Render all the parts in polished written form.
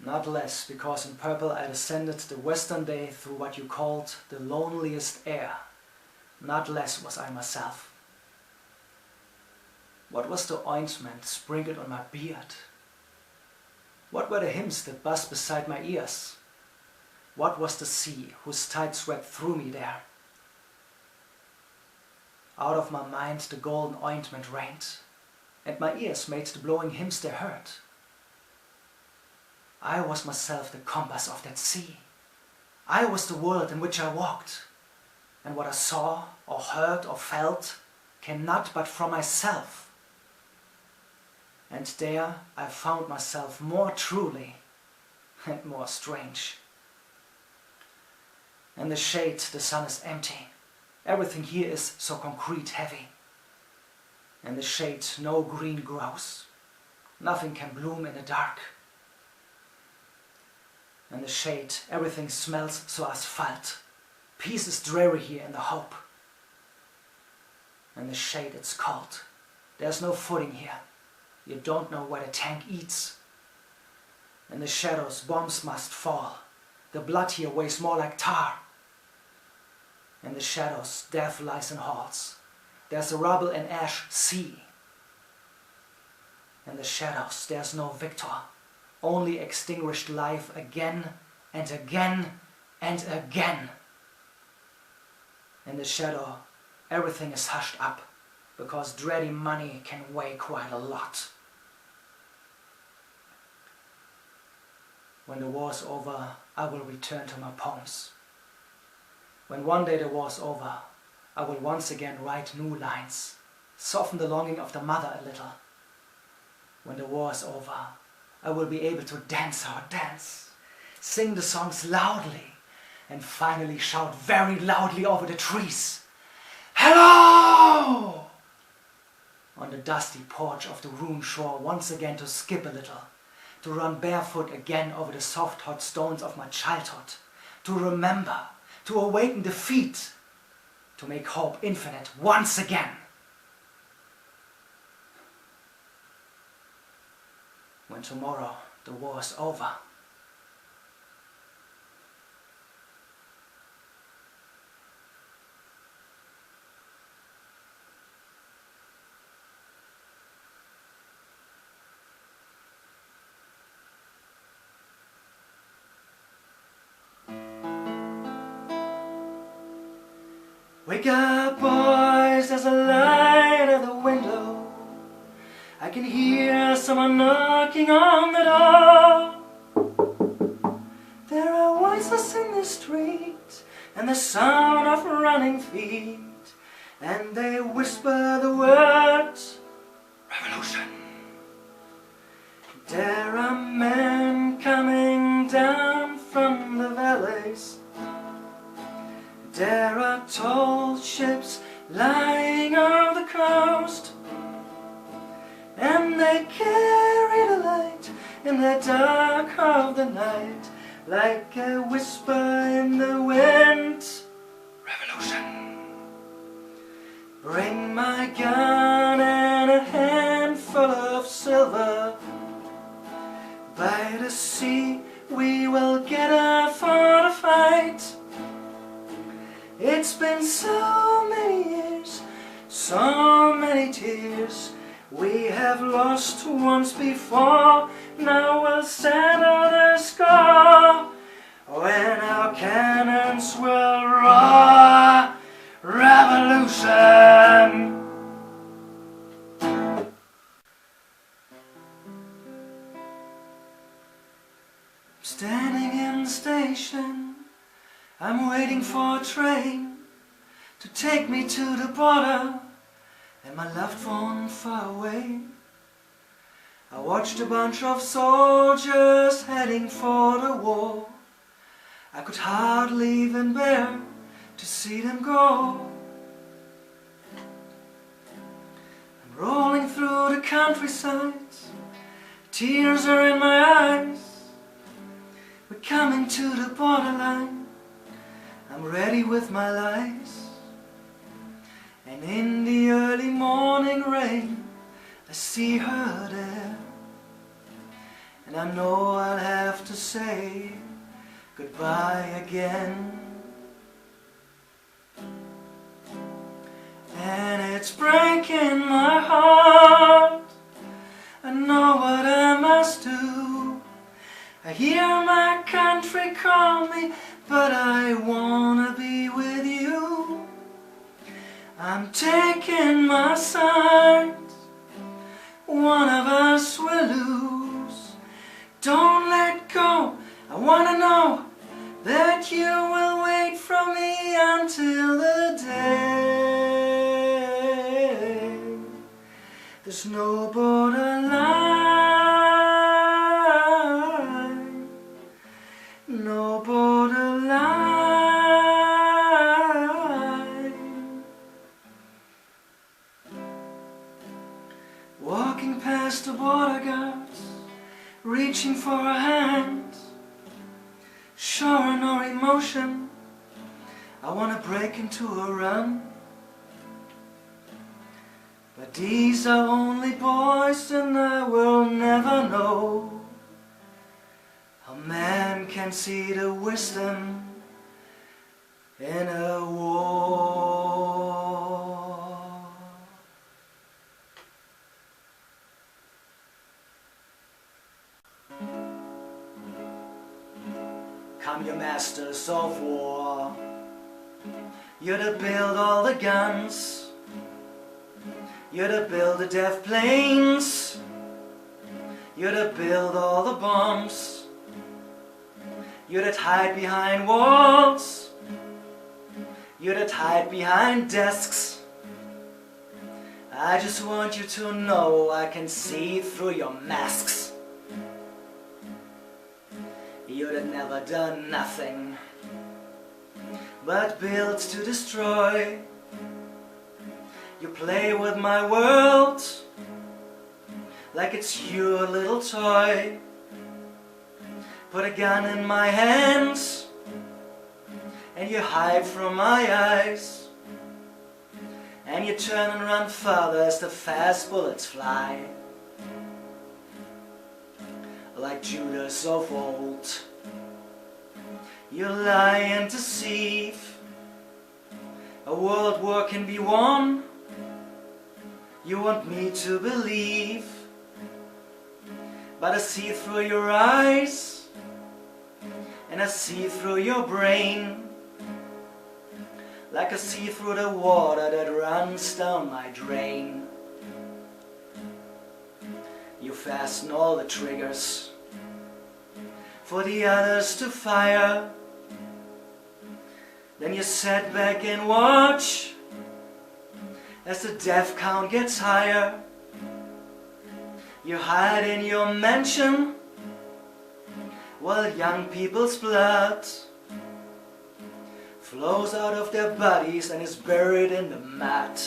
Not less because in purple I descended the western day through what you called the loneliest air. Not less was I myself. What was the ointment sprinkled on my beard? What were the hymns that buzzed beside my ears? What was the sea whose tide swept through me there? Out of my mind the golden ointment rained, and my ears made the blowing hymns they heard. I was myself the compass of that sea. I was the world in which I walked, and what I saw or heard or felt came not but from myself. And there I found myself more truly and more strange. In the shade the sun is empty. Everything here is so concrete heavy. In the shade no green grows. Nothing can bloom in the dark. In the shade everything smells so asphalt. Peace is dreary here in the hope. In the shade it's cold. There's no footing here. You don't know where the tank eats. In the shadows bombs must fall. The blood here weighs more like tar. In the shadows death lies in halls. There's a rubble and ash sea. In the shadows there's no victor. Only extinguished life again and again and again. In the shadow everything is hushed up, because dready money can weigh quite a lot. When the war's over, I will return to my poems. When one day the war's over, I will once again write new lines, soften the longing of the mother a little. When the war's over, I will be able to dance our dance, sing the songs loudly, and finally shout very loudly over the trees, "Hello!" On the dusty porch of the Rhone shore once again to skip a little, to run barefoot again over the soft hot stones of my childhood, to remember, to awaken the feet, to make hope infinite once again. When tomorrow the war is over, wake up, boys, there's a light at the window. I can hear someone knocking on the door. There are voices in the street and the sound of running feet, and they whisper the words, revolution. There are men coming down from the valleys. There are tall ships lying on the coast, and they carry the light in the dark of the night, like a whisper in the wind. Revolution. Bring my gun and a handful of silver. By the sea we will gather for the fight. It's been so many years, so many tears. We have lost once before, now we'll settle the score. When our cannons will roar, revolution. Standing in the station, I'm waiting for a train to take me to the border and my loved one far away. I watched a bunch of soldiers heading for the war. I could hardly even bear to see them go. I'm rolling through the countryside, tears are in my eyes. We're coming to the borderline, I'm ready with my lies. And in the early morning rain, I see her there. and I know I'll have to say goodbye again. And it's breaking my heart. I know what I must do. I hear my country call me, but I wanna be with you. I'm taking my sides, one of us will lose. Don't let go, I wanna know that you will wait for me until the day there's no borderline, no borderline. Walking past the border guards, reaching for a hand, sure no emotion, I wanna break into a run. But these are only boys, and I will never know how man can see the wisdom in a war. Come, you masters of war, you're to build all the guns, you're to build the death planes, you're to build all the bombs, you're to hide behind walls, you're to hide behind desks. I just want you to know I can see through your masks. You'd have never done nothing but built to destroy. You play with my world like it's your little toy. Put a gun in my hands and you hide from my eyes, and you turn and run farther as the fast bullets fly. Like Judas of old, you lie and deceive. A world war can be won, you want me to believe, but I see through your eyes and I see through your brain, like I see through the water that runs down my drain. You fasten all the triggers for the others to fire, then you sit back and watch as the death count gets higher. You hide in your mansion while young people's blood flows out of their bodies and is buried in the mud.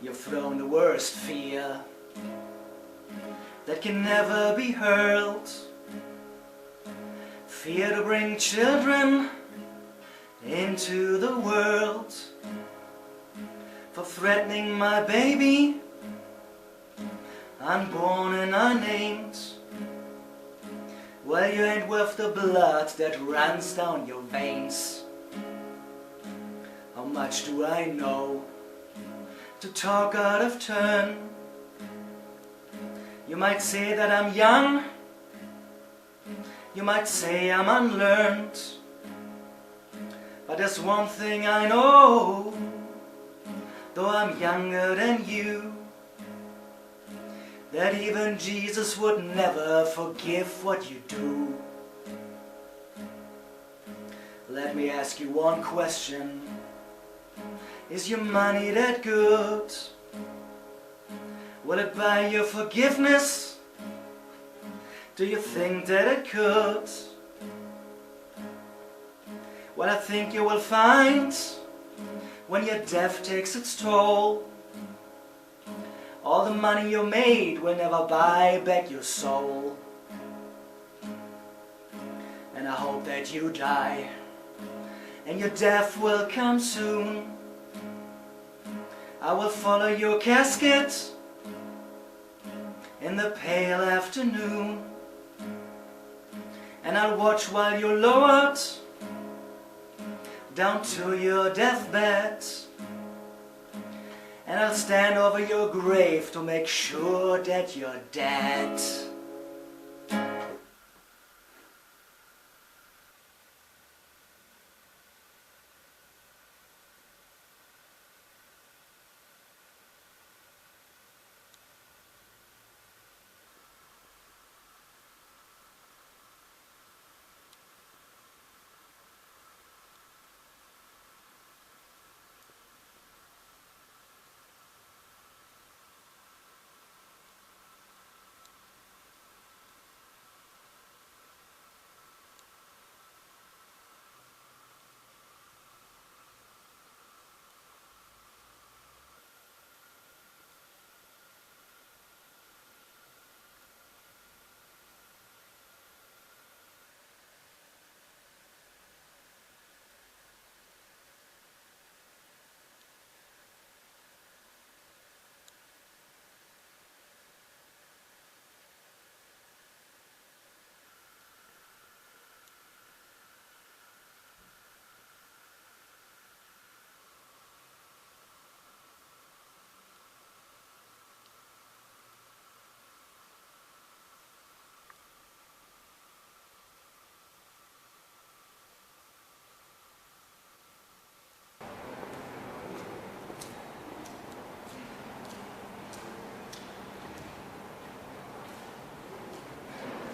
You've thrown the worst fear that can never be hurled, fear to bring children into the world, for threatening my baby, unborn and unnamed. Well, you ain't worth the blood that runs down your veins. How much do I know to talk out of turn? You might say that I'm young, you might say I'm unlearned, but there's one thing I know, though I'm younger than you, that even Jesus would never forgive what you do. Let me ask you one question. Is your money that good? Will it buy your forgiveness? Do you think that it could? Well, I think you will find, when your death takes its toll, all the money you made will never buy back your soul. And I hope that you die, and your death will come soon. I will follow your casket in the pale afternoon, and I'll watch while you're lowered down to your deathbed, and I'll stand over your grave to make sure that you're dead.